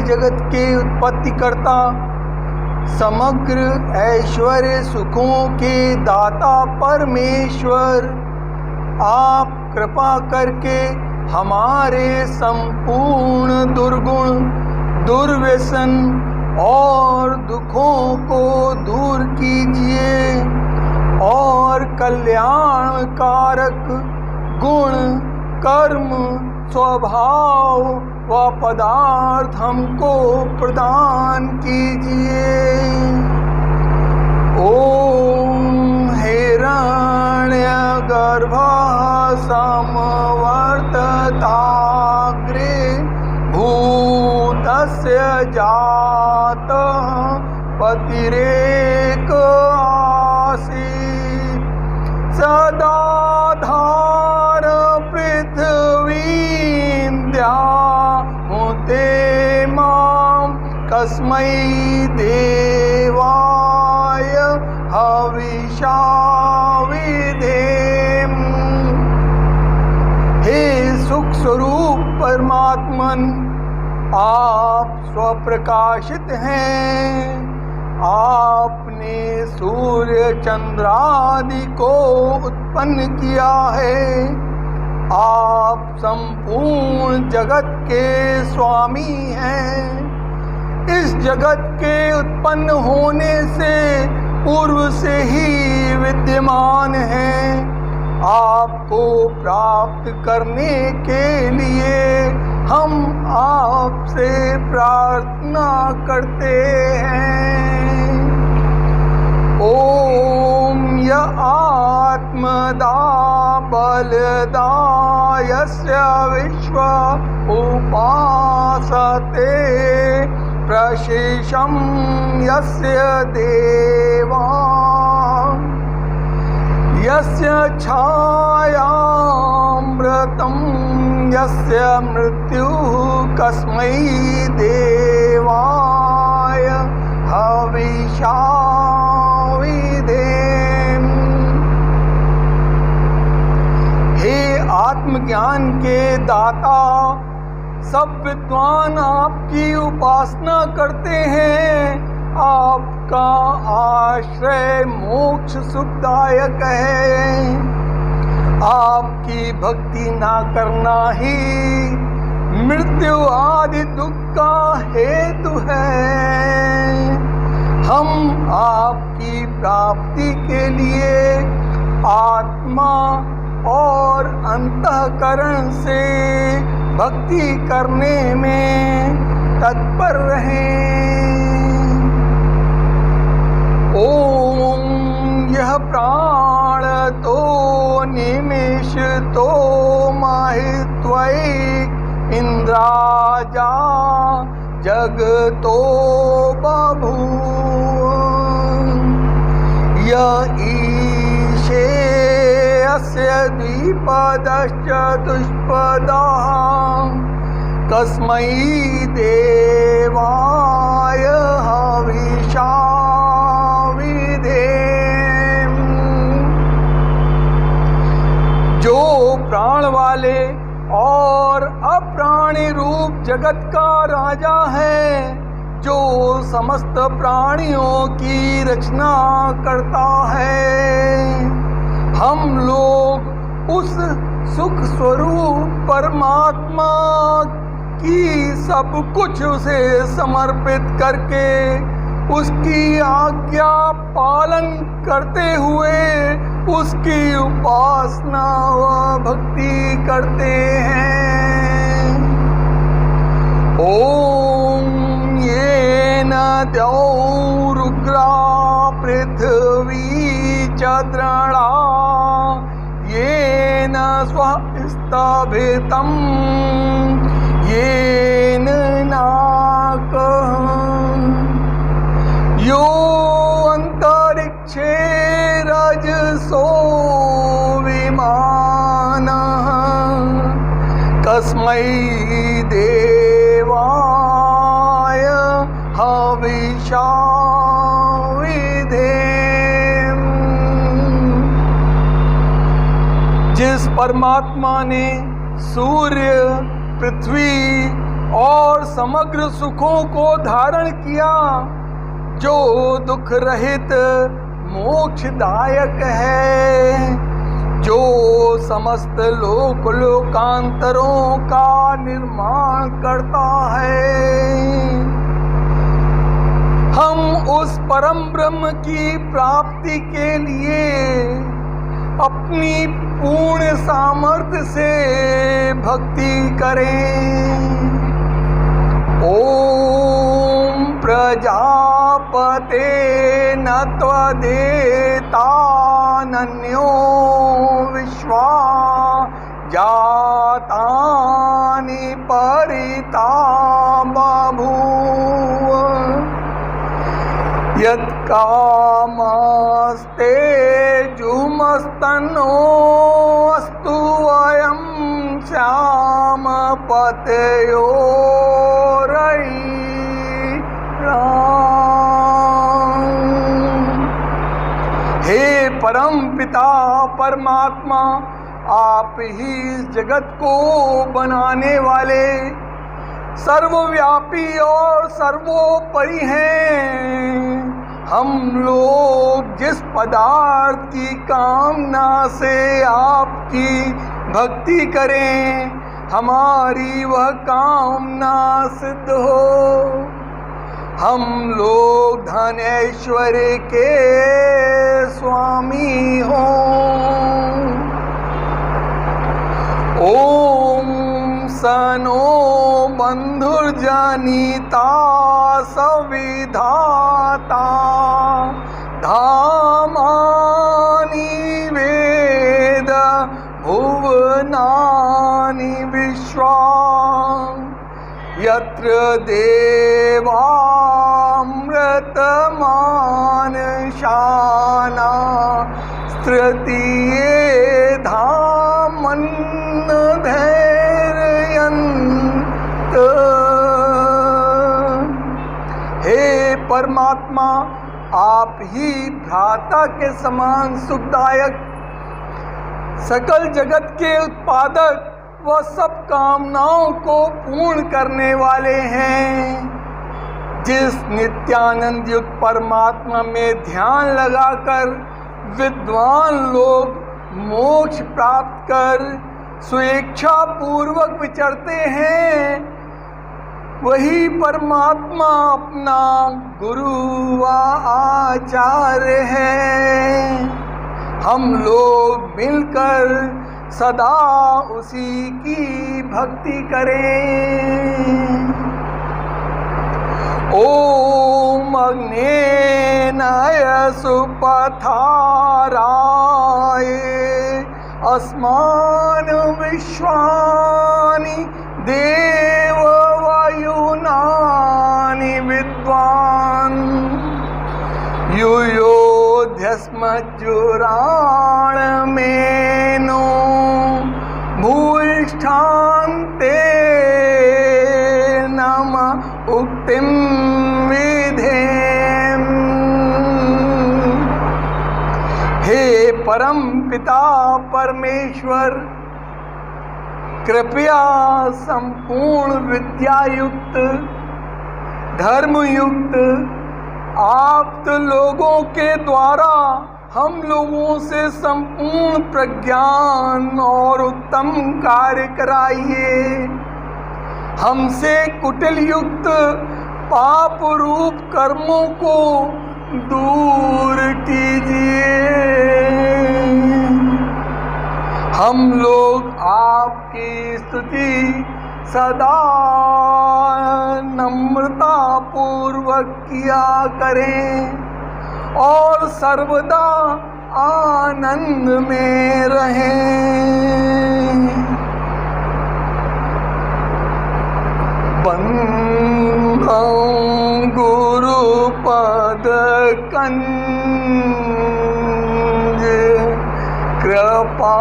जगत के उत्पत्ति करता, समग्र ऐश्वर्य सुखों के दाता परमेश्वर, आप कृपा करके हमारे संपूर्ण दुर्गुण, दुर्व्यसन और दुखों को दूर कीजिए और कल्याण कारक गुण, कर्म, स्वभाव व पदार्थ हमको प्रदान कीजिए। ओम हिरण्य गर्भ समवर्तताग्रे भूतस्य जातः पतिरेक आसीत् सदा धार पृथ्वीं द्यामुते मां कस्मै देवाय हविषा विधेम। हे सुख स्वरूप परमात्मन, आप स्वप्रकाशित हैं। आपने सूर्य चंद्रादि को उत्पन्न किया है। आप संपूर्ण जगत के स्वामी हैं। इस जगत के उत्पन्न होने से पूर्व से ही विद्यमान हैं। आपको प्राप्त करने के लिए हम आपसे प्रार्थना करते हैं। ओम य आत्मदा बलदा यस्य विश्व उपासते प्रशिशं यस्य देवा यस्य छायामृतं यस्य मृत्युः कस्मै देवाय हविषा विधेम। हे आत्मज्ञान के दाता, सब विद्वान आपकी उपासना करते हैं। आपका आश्रय मोक्ष सुखदायक है। आपकी भक्ति ना करना ही मृत्यु आदि दुख का हेतु है। हम आपकी प्राप्ति के लिए आत्मा और अंतःकरण से भक्ति करने में तत्पर रहें। ओम यह प्राण तो निमेष तो माहित्वैक इंद्राजा जगतो बभूव य ईशे अस्य द्विपदश्चतुष्पदः कस्मै देवाय हविषा विधेम। जो प्राण वाले और अप्राणी रूप जगत का राजा है, जो समस्त प्राणियों की रचना करता है। हम लोग उस सुख स्वरूप परमात्मा की सब कुछ उसे समर्पित करके उसकी आज्ञा पालन करते हुए उसकी उपासना व भक्ति करते हैं। ओम येन द्यौरुग्रा पृथ्वी च द्रढा येन स्वः स्थापितं येन नाकः यो अंतरिक्षे रजसो विमानः कस्मै देवाय हविषा विधेम। जिस परमात्मा ने सूर्य, पृथ्वी और समग्र सुखों को धारण किया, जो दुख रहित मोक्षदायक है, जो समस्त लोक लोकांतरों का निर्माण करता है, हम उस परम ब्रह्म की प्राप्ति के लिए अपनी पूर्ण सामर्थ्य से भक्ति करें। ओम प्रजापते न त्वदेतानन्यो विश्वा जातानि परिता बभूव यत्कामस्ते जुमस्तनो अस्तु वयं श्याम पतयो हे परम पिता परमात्मा, आप ही इस जगत को बनाने वाले सर्वव्यापी और सर्वोपरि हैं। हम लोग जिस पदार्थ की कामना से आपकी भक्ति करें, हमारी वह कामना सिद्ध हो। हम लोग धन ऐश्वर्य के स्वामी हों। ओम सनो बंधुर्जनिता सविधाता धामानि वेद भुवनानि विश्वा यत्र देवामृतमानशाना तृतीये धामन्न धैर्यन्त। हे परमात्मा, आप ही भ्राता के समान सुखदायक, सकल जगत के उत्पादक व सब कामनाओं को पूर्ण करने वाले हैं। जिस नित्यानंद युक्त परमात्मा में ध्यान लगाकर विद्वान लोग मोक्ष प्राप्त कर स्वेच्छा पूर्वक विचरते हैं, वही परमात्मा अपना गुरु व आचार्य है। हम लोग मिलकर सदा उसी की भक्ति करें। ओम अग्नेनाय सुपथाराय अस्मान विश्वानि देववायुनानि विद्वान् युयोध्यस्मज्जुराणमेनो भूयिष्ठान्ते नम उक्तिं विधेम। हे परम पिता परमेश्वर, कृपया संपूर्ण विद्यायुक्त धर्मयुक्त आप लोगों के द्वारा हम लोगों से संपूर्ण प्रज्ञान और उत्तम कार्य कराइए। हमसे कुटिल युक्त पाप रूप कर्मों को दूर कीजिए। हम लोग आपकी स्तुति सदा नम्रता पूर्वक किया करें और सर्वदा आनंद में रहें। बंदो गुरु पद कंज कृपा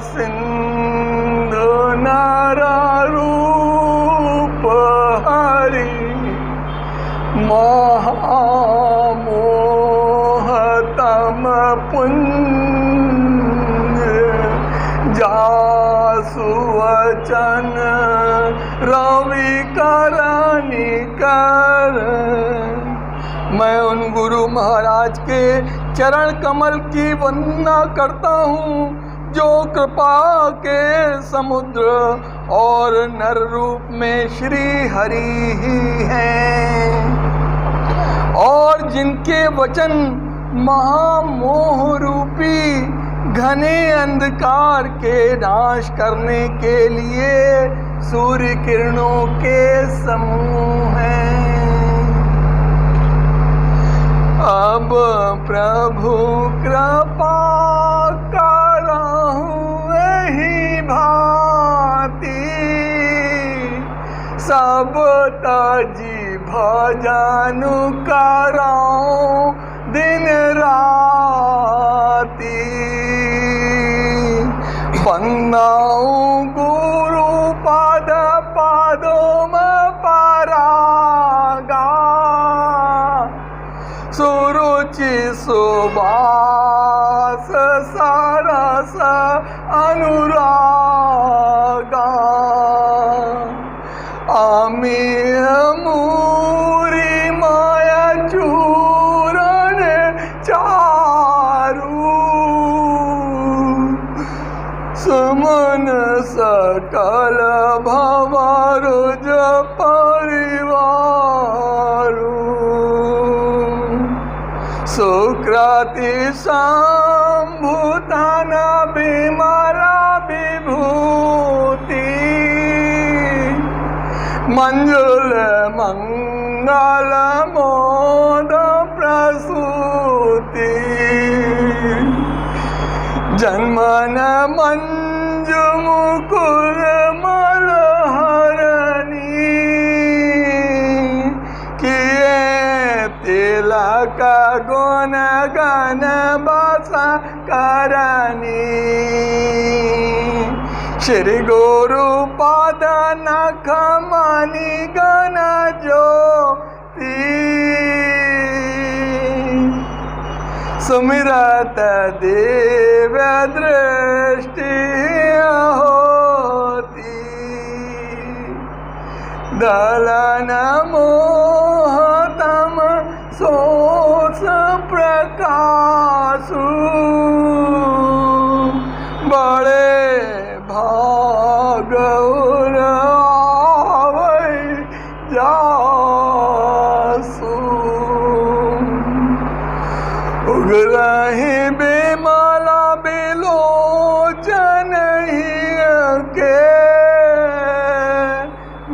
सिंधु नर रूप हरि महामोहतम पुंज जासु वचन रवि करनी कर। मैं उन गुरु महाराज के चरण कमल की वंदना करता हूँ जो कृपा के समुद्र और नर रूप में श्री हरि ही हैं और जिनके वचन महामोह रूपी घने अंधकार के नाश करने के लिए सूर्य किरणों के समूह हैं। अब प्रभु कृपा करहु एहि भांति सब तजी भजनु करऊं दिन राति। वंदऊं गुरु पद पादों परागा सुरुचि सुबास सरस अनुरागा। अमीय मूरी माया चूरण चारु सुमन सकल भवरुज परिवारु सुकृति संभूतन विमला विभूति मंजुल मंगल मोद प्रसूति जन्मन मंजु मुकुर मलहरणी किए तिलक गुण गण बस करनी। श्री गुरु पद नख मणि गण ज्योति सुमिरत दिव्य दृष्टि होती दलन मोहतम सोस प्रकाशु बड़े भाग आवै जासु उगरहि बिमला बिलोचन के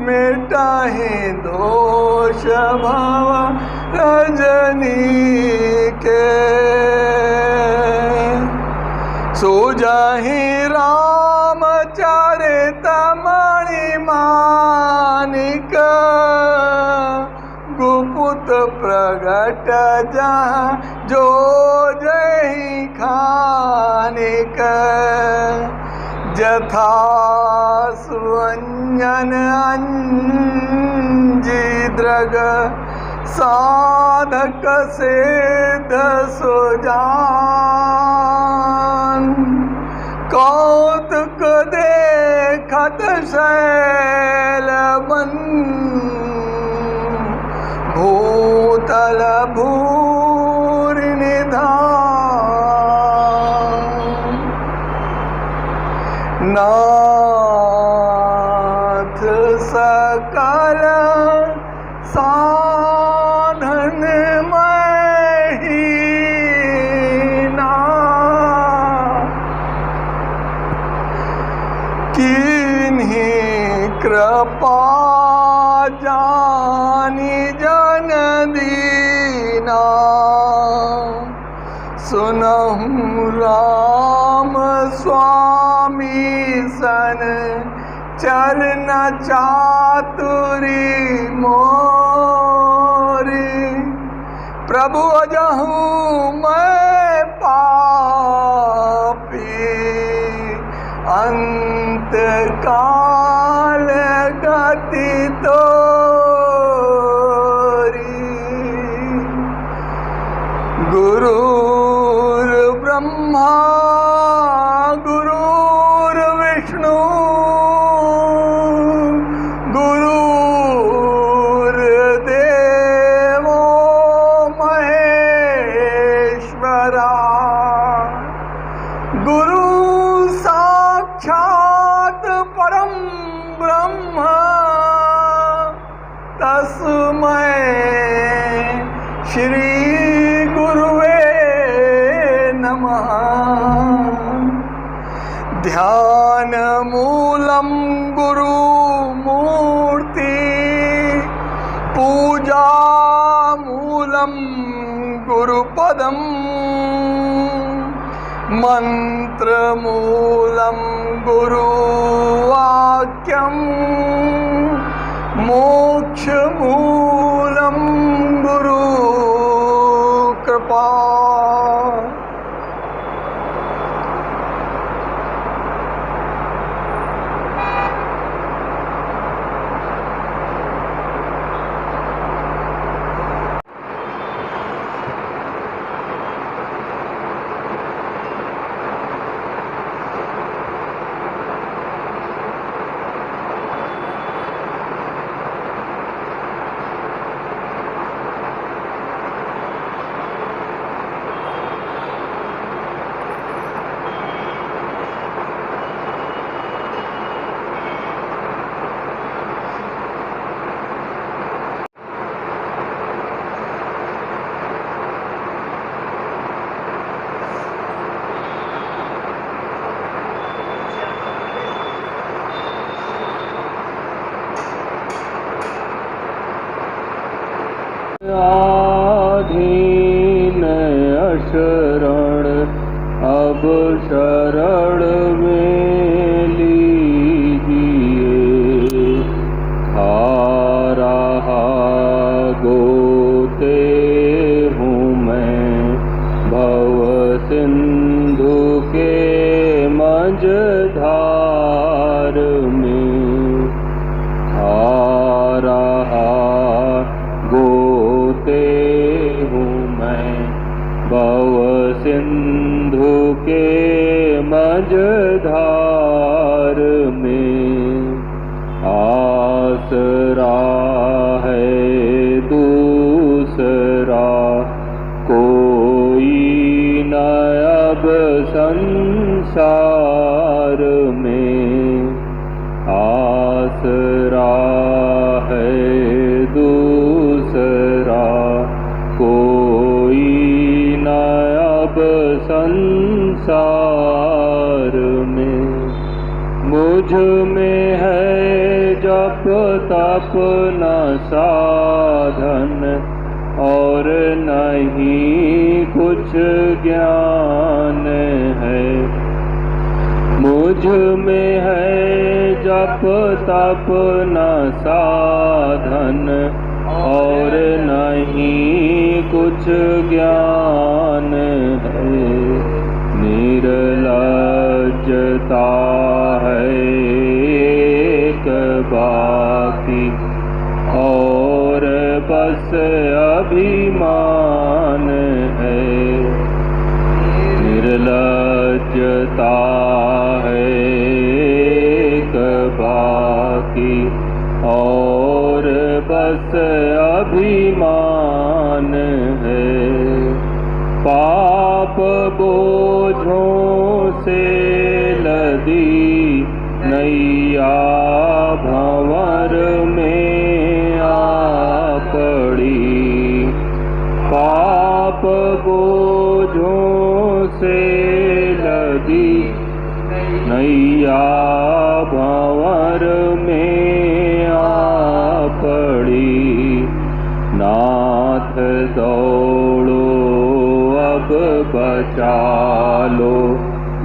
मिटाहि दोष भव रजनी के सुजहि रामचरित मणि मानिक गुपुत प्रगट जहाँ जो जही खानिक जथा सुअंजन अंजी द्रग साधक सिद्ध सुजान कौतुक देख शतशैल बन भूतल भूरि निधान। नाथ सकल साधन महीना किन्हीं कृपा जानी जन दीना। सुनहु राम स्वामी सन चरण चातुरी मोरी। प्रभु अजहू मैं पापी अंत काल गति तोरी। गुरुर् ब्रह्मा गुरुर्विष्णु गुरुर्देवो महेश्वरा। गुरु साक्षात् परम ब्रह्म तस्मै श्री गुरुवे नमः। ध्यान मूलम गुरु मूर्ति पूजा मूलम गुरुपदम। मंत्र मूलम गुरुवाक्यम मोक्ष मूलम गुरु कृपा। आधीन अशरण अब शरण में लीजिए। थारा गोते हूँ मैं भव सिंधु के मझधार में। थारा गोते हूँ मैं भव सिंधु के मझधार में। आसरा है दूसरा कोई न अब संसार में। आसरा है दूसरा कोई न अब संसार में। मुझ में है जप तप न साधन और नहीं कुछ ज्ञान है। मुझ में है जप तप न साधन और नहीं कुछ ज्ञान है। निर्लज्जता है एक बाकी और बस अभिमान है। निर्लज्जता है एक बस अभिमान है। पाप बोझों से लदी नैया भंवर में आ पड़ी। पाप बोझों से लदी नैया भंवर में आ पड़ी। नाथ दौड़ो अब बचा लो,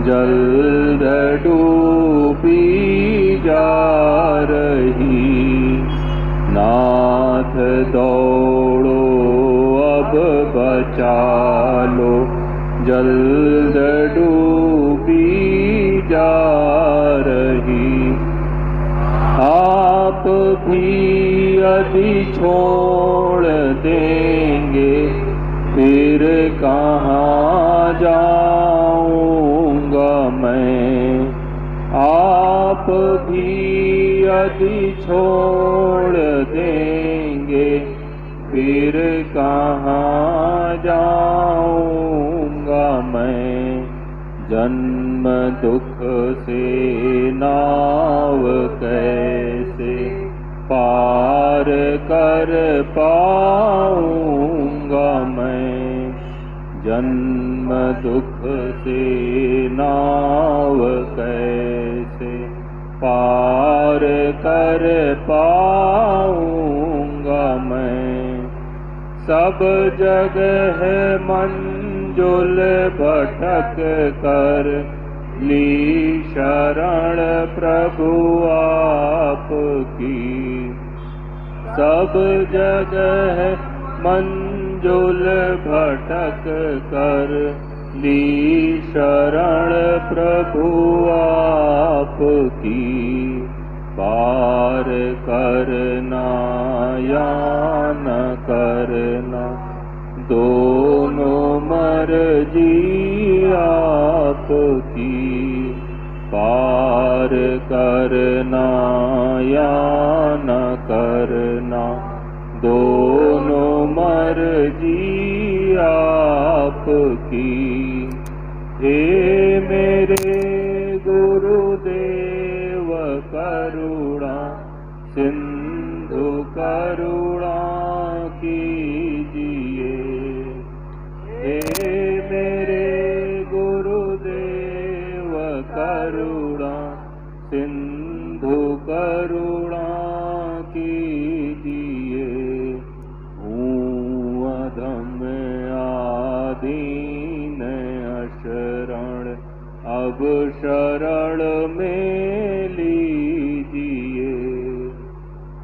जल्द डूबी जा रही। नाथ दौड़ो अब बचा लो, जल्द डूबी जा रही। आप भी यदि छोड़ देंगे फिर कहाँ जाऊंगा मैं। आप भी यदि छोड़ देंगे फिर कहाँ जाऊंगा मैं। जन्म दुख से नाव कैसे पार कर पाऊंगा मैं। जन्म दुख से नाव कैसे पार कर पाऊंगा मैं। सब जगह मंजुल भटक कर ली शरण प्रभु आपकी। सब जगह मंजुल भटक कर ली शरण प्रभु आपकी। पार करना या न करना दोनों मर्जी आपकी। पार करना या न करना दोनों मर्जी आपकी। हे मेरे गुरुदेव करुणा सिंधु करुणा कीजिए। हे मेरे गुरुदेव करुणा सिंधु करुणा कीजिए। हूँ अधम आदीन अशरण अब शरण में लीजिए।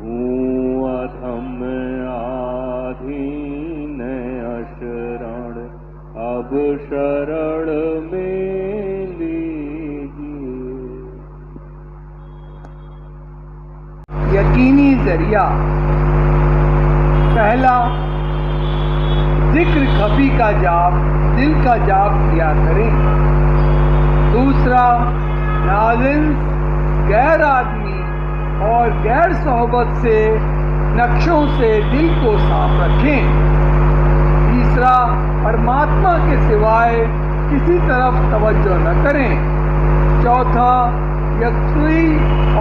हूँ अधम आधीन अशरण अब शरण में लीजिए। यकीनी जरिया। पहला, जिक्र खफी का जाप दिल का जाप किया करें। दूसरा, नाजिंस गैर आदमी और गैर सोहबत से नक्शों से दिल को साफ रखें। तीसरा, परमात्मा के सिवाय किसी तरफ तवज्जो न करें। चौथा, यकसुई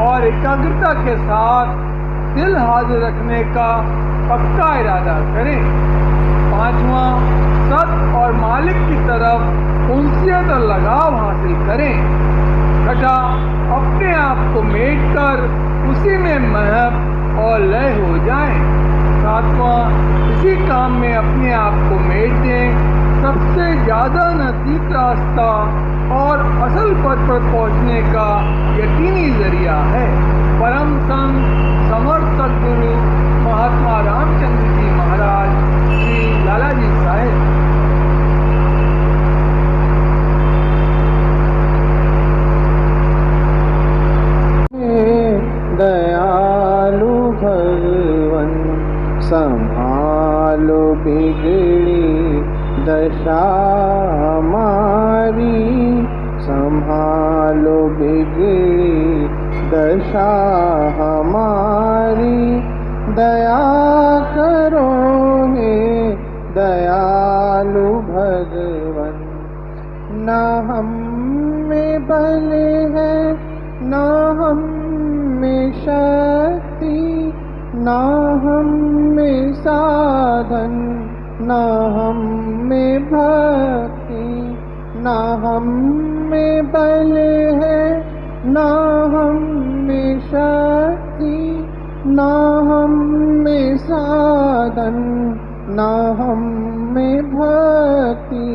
और एकाग्रता के साथ दिल हाजिर रखने का पक्का इरादा करें। पांचवा, सत और मालिक की तरफ उनसियत और लगाव हासिल करें। छठा, अपने आप को मेट कर उसी में महक और लय हो जाएं। सातवां, इसी काम में अपने आप को मेट दें। सबसे ज्यादा नजदीक रास्ता और असल पद पर पहुंचने का यकीनी जरिया है। परम संत समर्थ सद्गुरु महात्मा रामचंद्र जी महाराज श्री लालाजी साहेब। दयालु भगवन संभालो बिगड़ी दशा हमारी। संभालो बिगड़ी दशा हमारी। दया करो हे दयालु भगवन। न हम में बल है न हम में शक्ति, न हम में साधन, न हम में भक्ति, न हम में बल है न हम में शक्ति, न हम में साधन, न हम में भक्ति।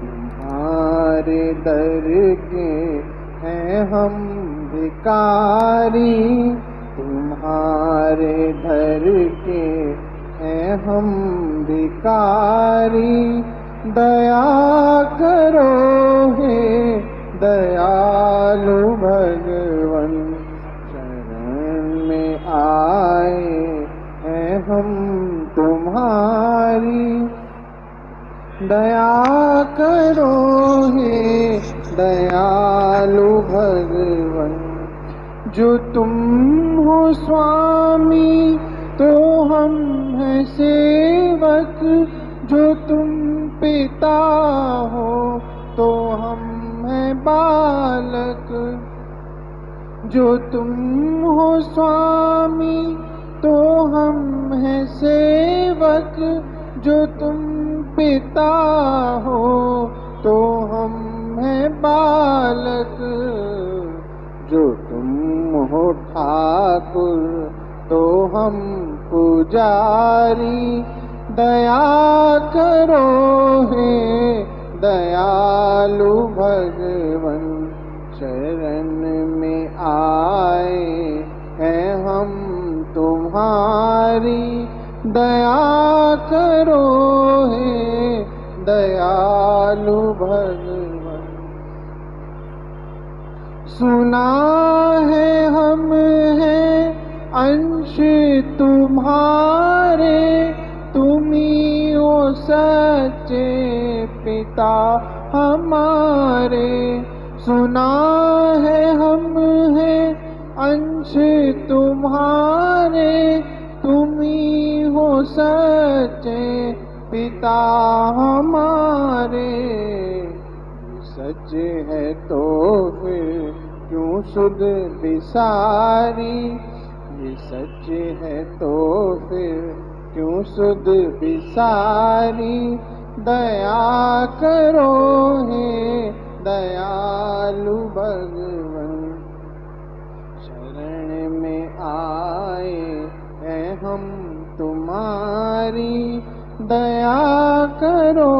तुम्हारे दर के हैं हम भिखारी, तुम्हारे दर के हैं हम भिखारी। दया करो हे दयालु भगवन। शरण में आए हैं हम तुम्हारी। दया करो हे दयालु भगवन। जो तुम हो स्वामी तो हम हैं सेवक, जो तुम पिता हो तो हम हैं बालक। जो तुम हो स्वामी तो हम हैं सेवक, जो तुम पिता हो तो हम हैं बालक। जो तुम हो ठाकुर तो हम पुजारी। दया करो हे दयालु भगवन। शरण में आए हैं हम तुम्हारी। दया करो हे दयालु भगवन। सुना है हम हैं अंश तुम्हारे, तुम्ही हो सच्चे पिता हमारे। सुना है हम हैं अंश तुम्हारे, तुम्ही हो सच्चे पिता हमारे। सच है तो फिर क्यों सुध बिसारी, ये सच है तो फिर क्यों सुध बिसारी। दया करो हे दयालु भगवन। शरण में आए हैं हम तुम्हारी। दया करो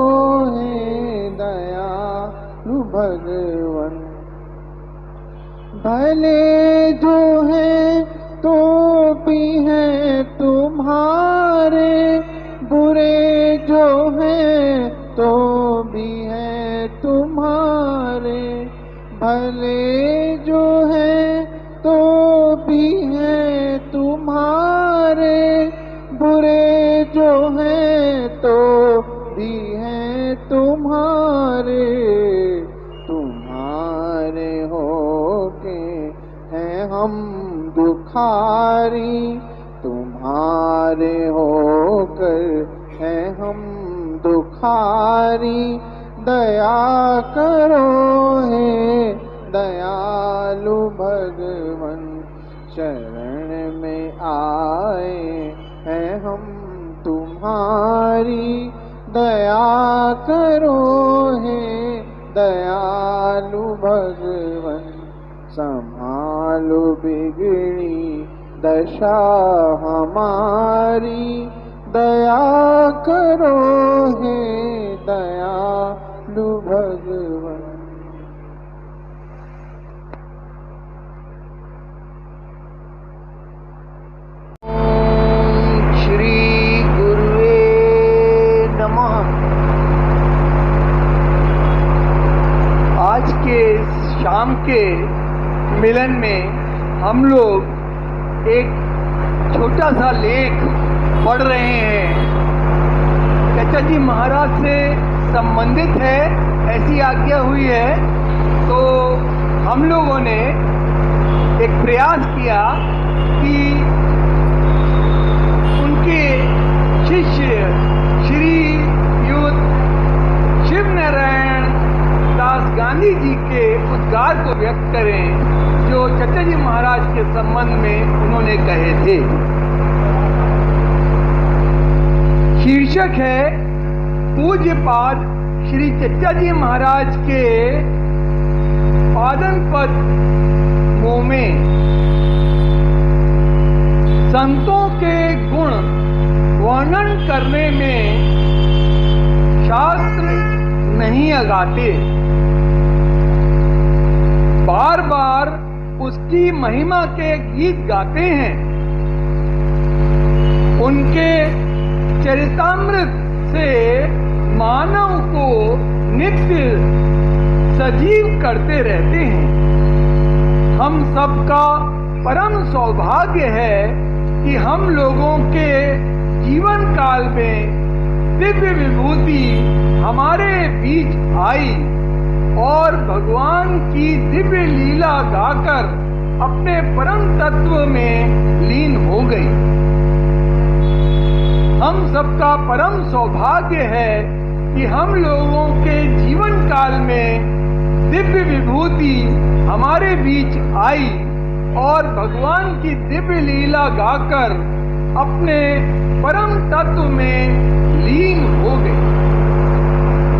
हे दयालु भगवन। भले जो है तो भी हैं तुम्हारे, बुरे जो हैं तो भी हैं तुम्हारे। भले जो हैं तो भी हैं तुम्हारे, बुरे जो हैं तो भी हैं तुम्हारे। तुम्हारे होके हैं हम दुखारी, तुम्हारे होकर हैं हम दुखारी। दया करो हे दयालु भगवन। शरण में आए हैं हम तुम्हारी। दया करो हे दयालु भगवन। संभालो बिगड़ी दशा हमारी। दया करो हे दयालु भगवन। ओम श्री गुरुवे नमः। आज के शाम के मिलन में हम लोग एक छोटा सा लेख पढ़ रहे हैं। चचा जी महाराज से संबंधित है, ऐसी आज्ञा हुई है, तो हम लोगों ने एक प्रयास किया कि उद्गार को व्यक्त करें जो चचा जी महाराज के संबंध में उन्होंने कहे थे। शीर्षक है पूज्यपाद श्री चचा जी महाराज के पादन पद में संतों के गुण वर्णन करने में शास्त्र नहीं अगाते, बार बार उसकी महिमा के गीत गाते हैं। उनके चरितामृत से मानव को नित्य सजीव करते रहते हैं। हम सबका परम सौभाग्य है कि हम लोगों के जीवन काल में दिव्य विभूति हमारे बीच आई और भगवान की दिव्य लीला गाकर अपने परम तत्व में लीन हो गई। हम सबका परम सौभाग्य है कि हम लोगों के जीवन काल में दिव्य विभूति हमारे बीच आई और भगवान की दिव्य लीला गाकर अपने परम तत्व में लीन हो गए।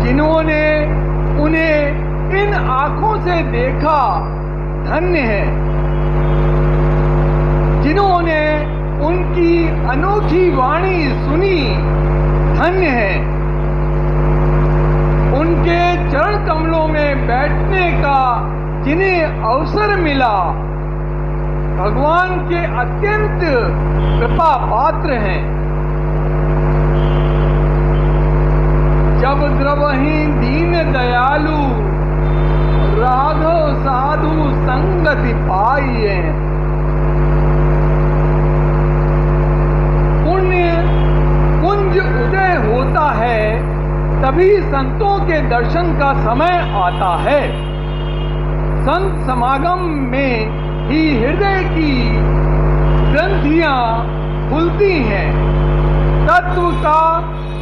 जिन्होंने उन्हें इन आंखों से देखा धन्य है, जिन्होंने उनकी अनोखी वाणी सुनी धन्य है। उनके चरण कमलों में बैठने का जिन्हें अवसर मिला भगवान के अत्यंत कृपा पात्र हैं। जब द्रवहि दीन दयालु राघव साधु संगति पाइए, पुण्य कुंज उदय होता है तभी संतों के दर्शन का समय आता है। संत समागम में ही हृदय की ग्रंथियां खुलती हैं, तत्व का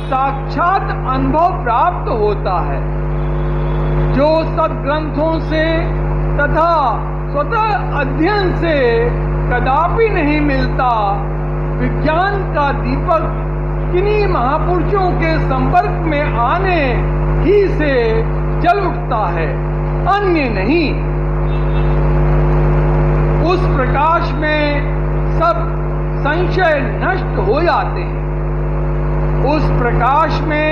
साक्षात अनुभव प्राप्त होता है जो सद्ग्रंथों से तथा स्वतः अध्ययन से कदापि नहीं मिलता। विज्ञान का दीपक किन्हीं महापुरुषों के संपर्क में आने ही से जल उठता है, अन्य नहीं। उस प्रकाश में सब संशय नष्ट हो जाते हैं। उस प्रकाश में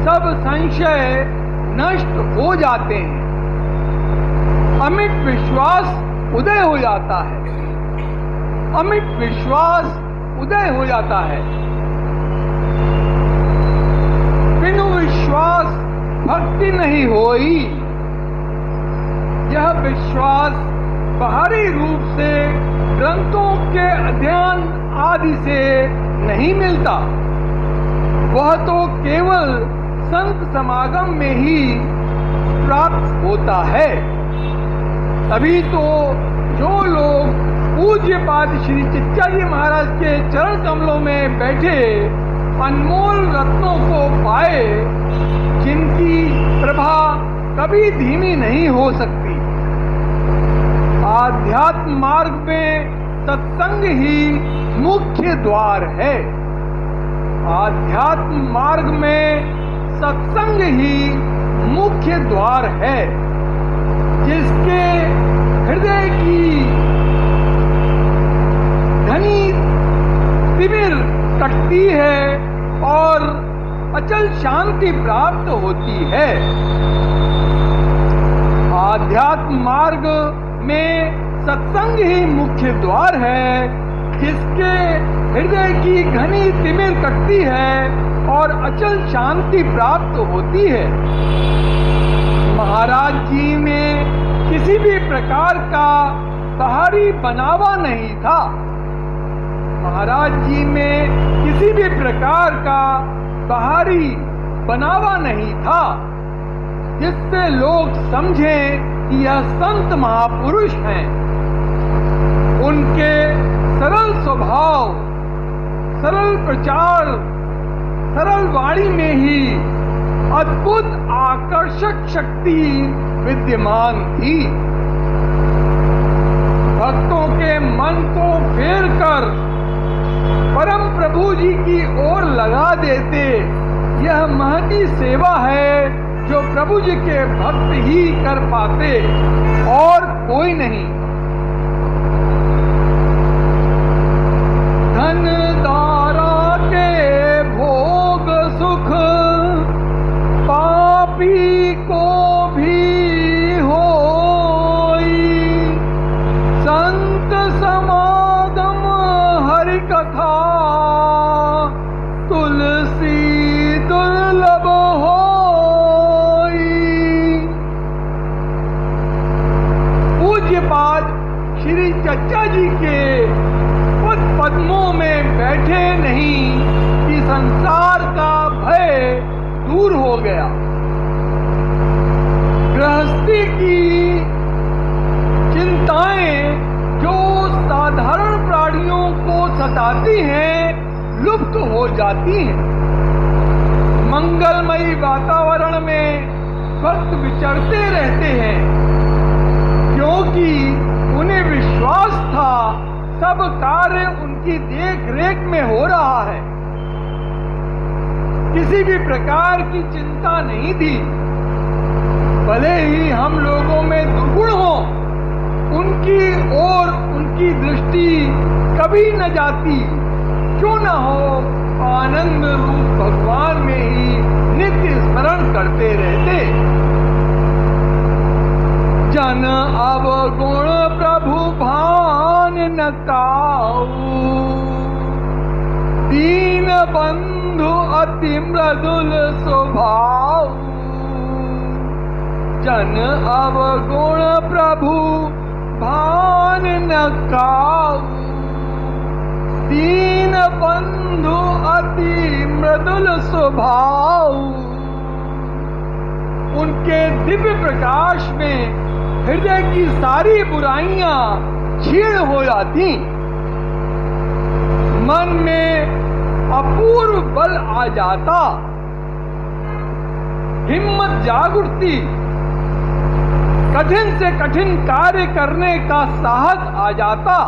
सब संशय नष्ट हो जाते हैं। अमिट विश्वास उदय हो जाता है। अमिट विश्वास उदय हो जाता है। बिनु विश्वास भक्ति नहीं होई। यह विश्वास बाहरी रूप से ग्रंथों के अध्ययन आदि से नहीं मिलता, वह तो केवल संत समागम में ही प्राप्त होता है। तभी तो जो लोग पूज्यपाद श्री चचा जी महाराज के चरण कमलों में बैठे अनमोल रत्नों को पाए, जिनकी प्रभा कभी धीमी नहीं हो सकती। आध्यात्म मार्ग में सत्संग ही मुख्य द्वार है। आध्यात्म मार्ग में सत्संग ही मुख्य द्वार है, जिसके हृदय की घनी तिमिर कटती है और अचल शांति प्राप्त होती है। आध्यात्म मार्ग में सत्संग ही मुख्य द्वार है, जिसके हृदय की घनी तिमिर कटती है और अचल शांति प्राप्त होती है। महाराज जी में किसी भी प्रकार का बाहरी बनावा नहीं था। महाराज जी में किसी भी प्रकार का बाहरी बनावा नहीं था, जिससे लोग समझें कि यह संत महापुरुष हैं। उनके सरल स्वभाव, सरल प्रचार, सरल वाणी में ही अद्भुत आकर्षक शक्ति विद्यमान थी। के मन को फेर कर परम प्रभु जी की ओर लगा देते। यह महती सेवा है जो प्रभु जी के भक्त ही कर पाते और कोई नहीं। धन दारा के भोग सुख पापी को भी होई, संत समागम हरि कथा तुलसी दुर्लभ होई। पूज्यपाद श्री चचा जी के पद पद्मों में बैठे नहीं कि संसार का भय दूर हो गया। गृहस्थी की चिंताएं जो साधारण प्राणियों को सताती हैं लुप्त हो जाती हैं। मंगलमयी वातावरण में भक्त विचरते रहते हैं क्योंकि उन्हें विश्वास था सब कार्य उनकी देख रेख में हो रहा है। किसी भी प्रकार की चिंता नहीं थी। भले ही हम लोगों में दुर्गुण हो, उनकी ओर उनकी दृष्टि कभी न जाती। क्यों न हो, आनंद रूप भगवान में ही नित्य स्मरण करते रहते। जन अवगुण प्रभु भान न काऊ, दीन बंधु अति मृदुल स्वभाव। जन अवगुण प्रभु भान न काऊ, दीन बंधु अति मृदुल स्वभाव। उनके दिव्य प्रकाश में हृदय की सारी बुराइयां क्षीण हो जाती। मन में अपूर्व बल आ जाता, हिम्मत जाग उठती, कठिन से कठिन कार्य करने का साहस आ जाता।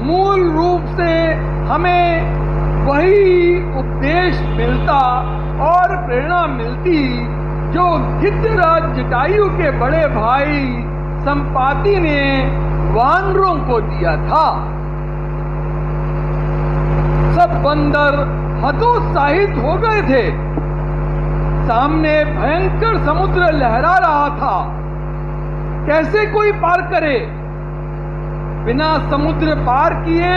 मूल रूप से हमें वही उपदेश मिलता और प्रेरणा मिलती जो गिद्धराज जटायु के बड़े भाई संपाति ने वानरों को दिया था। सब बंदर हतोत्साहित हो गए थे। सामने भयंकर समुद्र लहरा रहा था। कैसे कोई पार करे? बिना समुद्र पार किए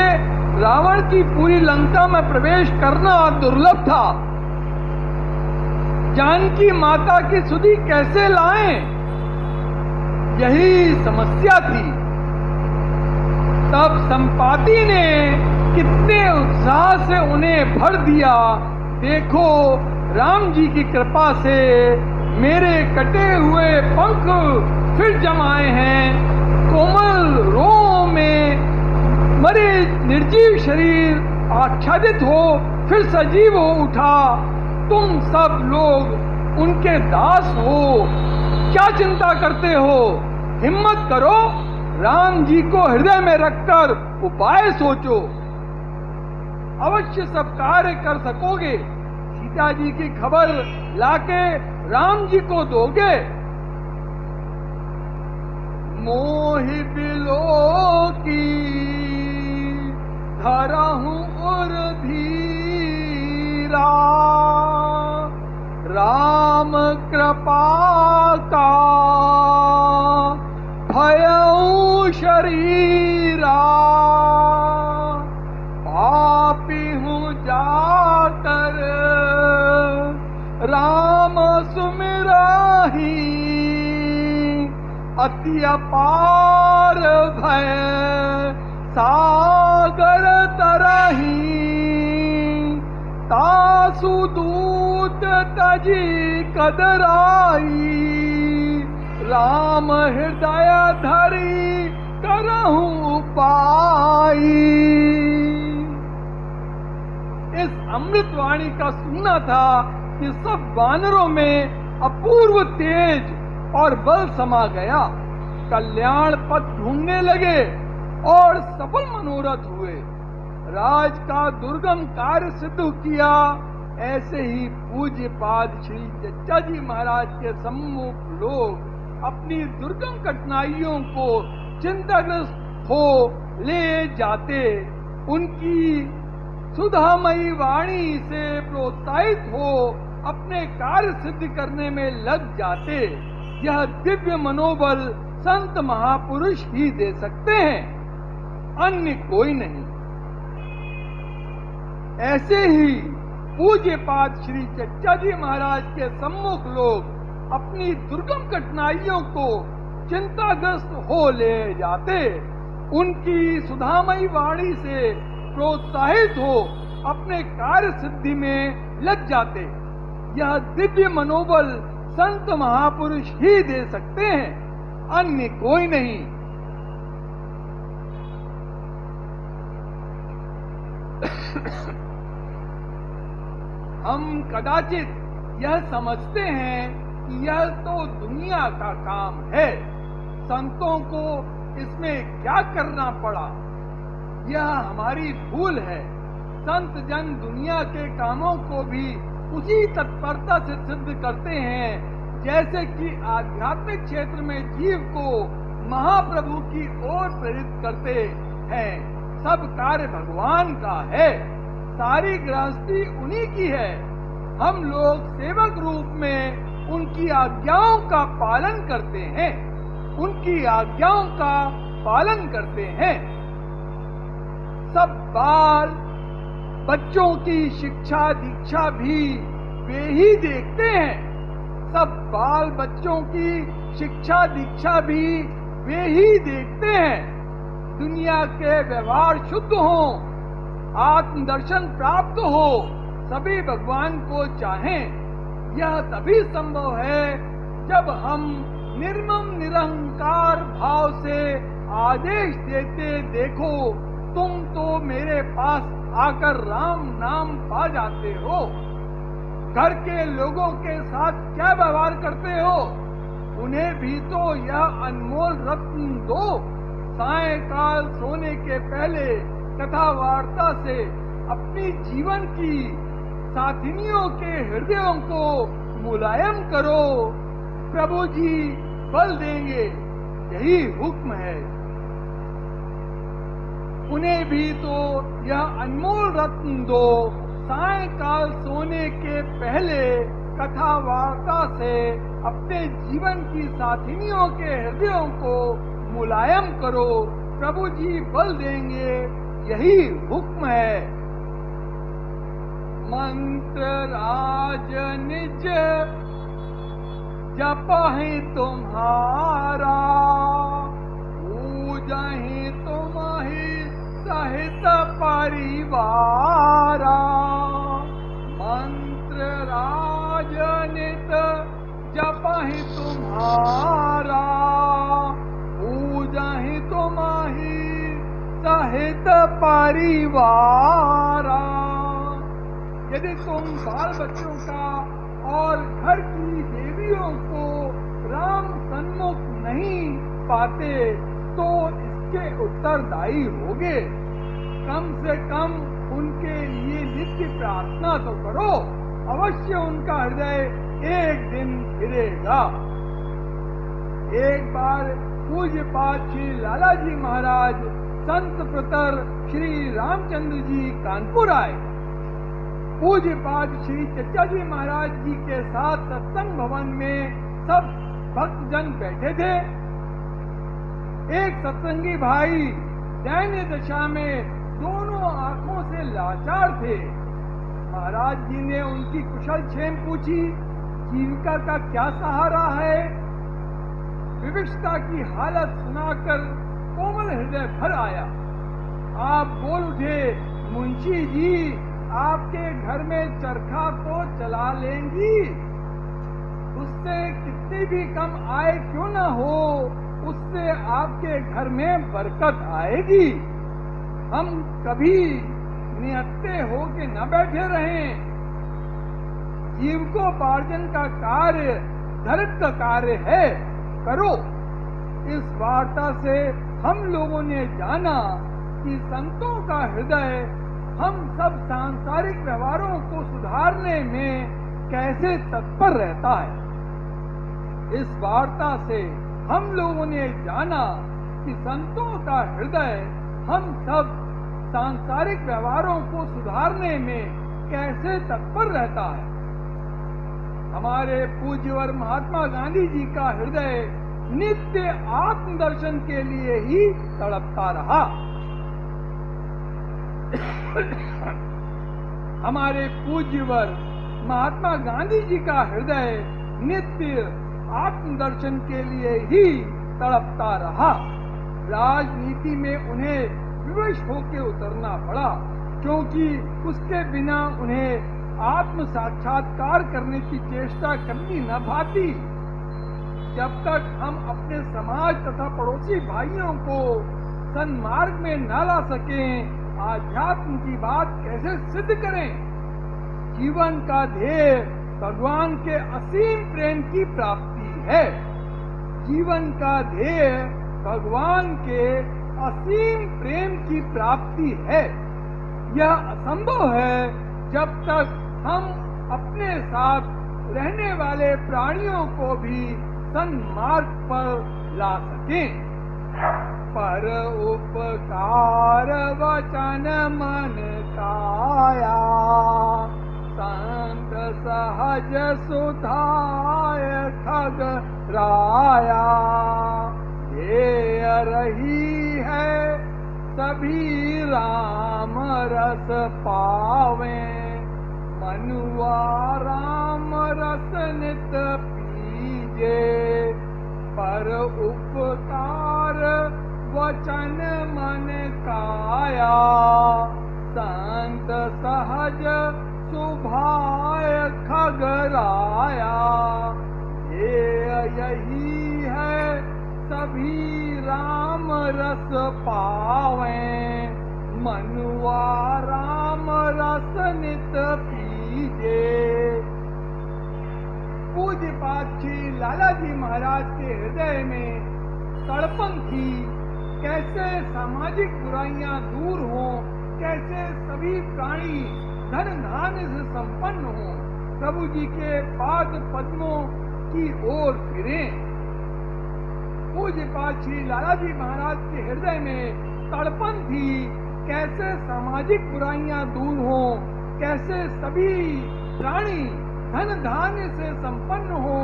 रावण की पूरी लंका में प्रवेश करना दुर्लभ था। जानकी माता की सुधि कैसे लाएं? यही समस्या थी। तब संपाति ने कितने उत्साह से उन्हें भर दिया। देखो, राम जी की कृपा से मेरे कटे हुए पंख फिर जमाए हैं। कोमल रों में मरे निर्जीव शरीर आच्छादित हो फिर सजीव हो उठा। तुम सब लोग उनके दास हो, क्या चिंता करते हो? हिम्मत करो, राम जी को हृदय में रखकर उपाय सोचो। अवश्य सब कार्य कर सकोगे। सीता जी की खबर लाके राम जी को दोगे। मोहि बिलो की धरहूं उर धीरा, राम कृपा का भयऊ शरीरा। पापी हूँ जाकर राम सुमिराही, अति अपार भय सागर तरही। तासु दूत तजी कदराई, राम हृदय धरी करहूं पाई। इस अमृतवाणी का सुनना था कि सब वानरों में अपूर्व तेज और बल समा गया। कल्याण पथ ढूंढने लगे और सफल मनोरथ हुए। राज का दुर्गम कार्य सिद्ध किया। ऐसे ही पूज्य पाद श्री चचा जी महाराज के सम्मुख लोग अपनी दुर्गम कठिनाइयों को चिंताग्रस्त हो ले जाते, उनकी सुधामयी वाणी से प्रोत्साहित हो अपने कार्य सिद्ध करने में लग जाते। यह दिव्य मनोबल संत महापुरुष ही दे सकते हैं, अन्य कोई नहीं। ऐसे ही पूज्य पाद श्री चचा जी महाराज के सम्मुख लोग अपनी दुर्गम कठिनाइयों को चिंताग्रस्त हो ले जाते, उनकी सुधामयी वाणी से प्रोत्साहित हो अपने कार्य सिद्धि में लग जाते। यह दिव्य मनोबल संत महापुरुष ही दे सकते हैं, अन्य कोई नहीं। हम कदाचित यह समझते हैं कि यह तो दुनिया का काम है, संतों को इसमें क्या करना पड़ा। यह हमारी भूल है। संत जन दुनिया के कामों को भी उसी तत्परता से सिद्ध करते हैं जैसे कि आध्यात्मिक क्षेत्र में जीव को महाप्रभु की ओर प्रेरित करते हैं। सब कार्य भगवान का है, सारी गृहस्थी उन्हीं की है। हम लोग सेवक रूप में उनकी आज्ञाओं का पालन करते हैं, उनकी आज्ञाओं का पालन करते हैं। सब बाल बच्चों की शिक्षा दीक्षा भी वे ही देखते हैं। सब बाल बच्चों की शिक्षा दीक्षा भी वे ही देखते हैं। दुनिया के व्यवहार शुद्ध हो, आत्मदर्शन प्राप्त हो, सभी भगवान को चाहें। यह तभी संभव है जब हम निर्मम निरहंकार भाव से आदेश देते, देखो तुम तो मेरे पास आकर राम नाम पा जाते हो। घर के लोगों के साथ क्या व्यवहार करते हो, उन्हें भी तो यह अनमोल रत्न दो। सायंकाल सोने के पहले कथा वार्ता से अपनी जीवन की साथिनियों के हृदयों को मुलायम करो, प्रभु जी बल देंगे, यही हुक्म है। उन्हें भी तो यह अनमोल रत्न दो। सायंकाल सोने के पहले कथा वार्ता से अपने जीवन की साथिनियों के हृदयों को मुलायम करो, प्रभु जी बल देंगे, यही हुक्म है। मंत्र राज निज जपहि तुम्हारा, पूजहि तुम्हि सहित परिवारा। मंत्र राज नित जपहि तुम्हारा, पूजहि तुम्हि सहित परिवारा। यदि तुम बाल बच्चों का और घर की देवियों को राम सन्मुख नहीं पाते तो इसके उत्तरदायी होगे। कम से कम उनके लिए नित्य प्रार्थना तो करो, अवश्य उनका हृदय एक दिन फिरेगा। एक बार पूज्य पाद श्री लाला जी महाराज संत प्रतर श्री रामचंद्र जी कानपुर आए। पूज्य पाद श्री चचा जी महाराज जी के साथ सत्संग भवन में सब भक्तजन बैठे थे। एक सत्संगी भाई दैन्य दशा में दोनों आंखों से लाचार थे। महाराज जी ने उनकी कुशल क्षेम पूछी, जीविका का क्या सहारा है। विवशता की हालत सुनाकर कोमल हृदय भर आया। आप बोल उठे, मुंशी जी आपके घर में चरखा तो चला लेंगी, उससे कितनी भी कम आय क्यों न हो, उससे आपके घर में बरकत आएगी। हम कभी निहत्ते हो के न बैठे रहें। जीविकोपार्जन का कार्य धर्म का कार्य है, करो। इस वार्ता से हम लोगों ने जाना कि संतों का हृदय हम सब सांसारिक व्यवहारों को सुधारने में कैसे तत्पर रहता है। इस वार्ता से हम लोगों ने जाना कि संतों का हृदय हम सब सांसारिक व्यवहारों को सुधारने में कैसे तत्पर रहता है। हमारे पूज्यवर महात्मा गांधी जी का हृदय नित्य आत्मदर्शन के लिए ही तड़पता रहा। हमारे पूज्यवर महात्मा गांधी जी का हृदय नित्य आत्मदर्शन के लिए ही तड़पता रहा। राजनीति में उन्हें विवश होकर उतरना पड़ा, क्योंकि उसके बिना उन्हें आत्म साक्षात्कार करने की चेष्टा करनी न भाती। जब तक हम अपने समाज तथा पड़ोसी भाइयों को सन्मार्ग में न ला सकें, आध्यात्म की बात कैसे सिद्ध करें। जीवन का ध्येय भगवान के असीम प्रेम की प्राप्ति है। जीवन का ध्येय भगवान के असीम प्रेम की प्राप्ति है। यह असंभव है जब तक हम अपने साथ रहने वाले प्राणियों को भी सन्मार्ग पर ला सकें। पर उपकार वचन मन काया, संत सहज सुधाय खग राया। ये रही है सभी राम रस पावे, मनुआ राम रस नित पीजे। पर उपकार वचन मन काया, संत सहज सुभाय खगराया। ये यही है सभी राम रस पावे, मनुआ राम रस नित पीजे। पूज्य पाद श्री लालाजी महाराज के हृदय में तड़पन थी, कैसे सामाजिक बुराइयां दूर हों, कैसे सभी प्राणी धन धान्य से संपन्न हों, प्रभु जी के पाद पद्मों की ओर फिरें। पूज्य पाद श्री लालाजी महाराज के हृदय में तड़पन थी, कैसे सामाजिक बुराइयां दूर हों, कैसे सभी प्राणी धन धान्य से संपन्न हो,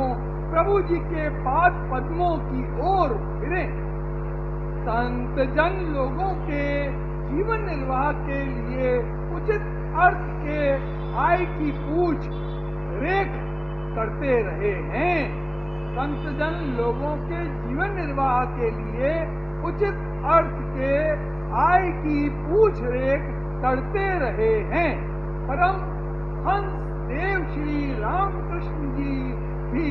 प्रभु जी के पाद पद्मों की ओर फिरें। संत जन लोगों के जीवन निर्वाह के लिए उचित अर्थ के आय की पूछ रेख करते रहे हैं। संत जन लोगों के जीवन निर्वाह के लिए उचित अर्थ के आय की पूछ रेख करते रहे हैं। परम हंस देव श्री रामकृष्ण जी भी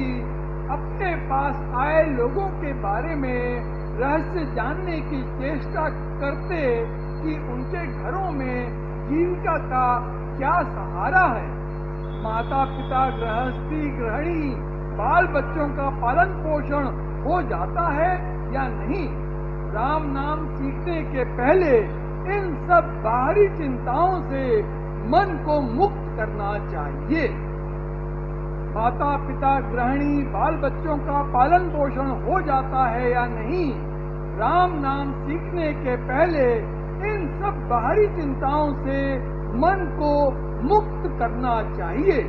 अपने पास आए लोगों के बारे में रहस्य जानने की चेष्टा करते कि उनके घरों में जीविका का क्या सहारा है। माता पिता गृहस्थी गृहिणी बाल बच्चों का पालन पोषण हो जाता है या नहीं। राम नाम सीखने के पहले इन सब बाहरी चिंताओं से मन को मुक्त करना चाहिए। माता पिता गृहिणी बाल बच्चों का पालन पोषण हो जाता है या नहीं, राम नाम सीखने के पहले इन सब बाहरी चिंताओं से मन को मुक्त करना चाहिए।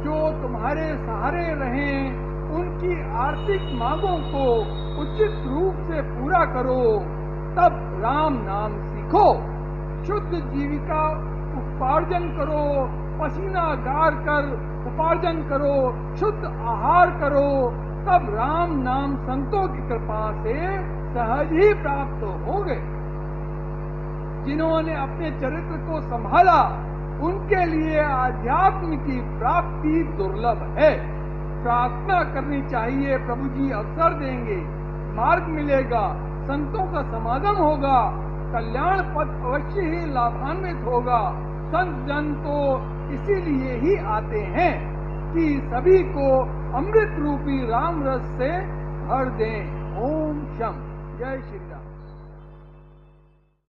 जो तुम्हारे सहारे रहें, उनकी आर्थिक मांगों को उचित रूप से पूरा करो, तब राम नाम सीखो। शुद्ध जीविका उपार्जन करो, पसीना गार कर उपार्जन करो, शुद्ध आहार करो, तब राम नाम संतों की कृपा से सहज ही प्राप्त होंगे। जिन्होंने अपने चरित्र को संभाला, उनके लिए आध्यात्म की प्राप्ति दुर्लभ है। प्रार्थना करनी चाहिए, प्रभु जी अवसर देंगे, मार्ग मिलेगा, संतों का समागम होगा, कल्याण पथ अवश्य ही लाभान्वित होगा। संत जन तो इसीलिए ही आते हैं कि सभी को अमृत रूपी राम रस से भर दें। ओम शम। जय श्री राम।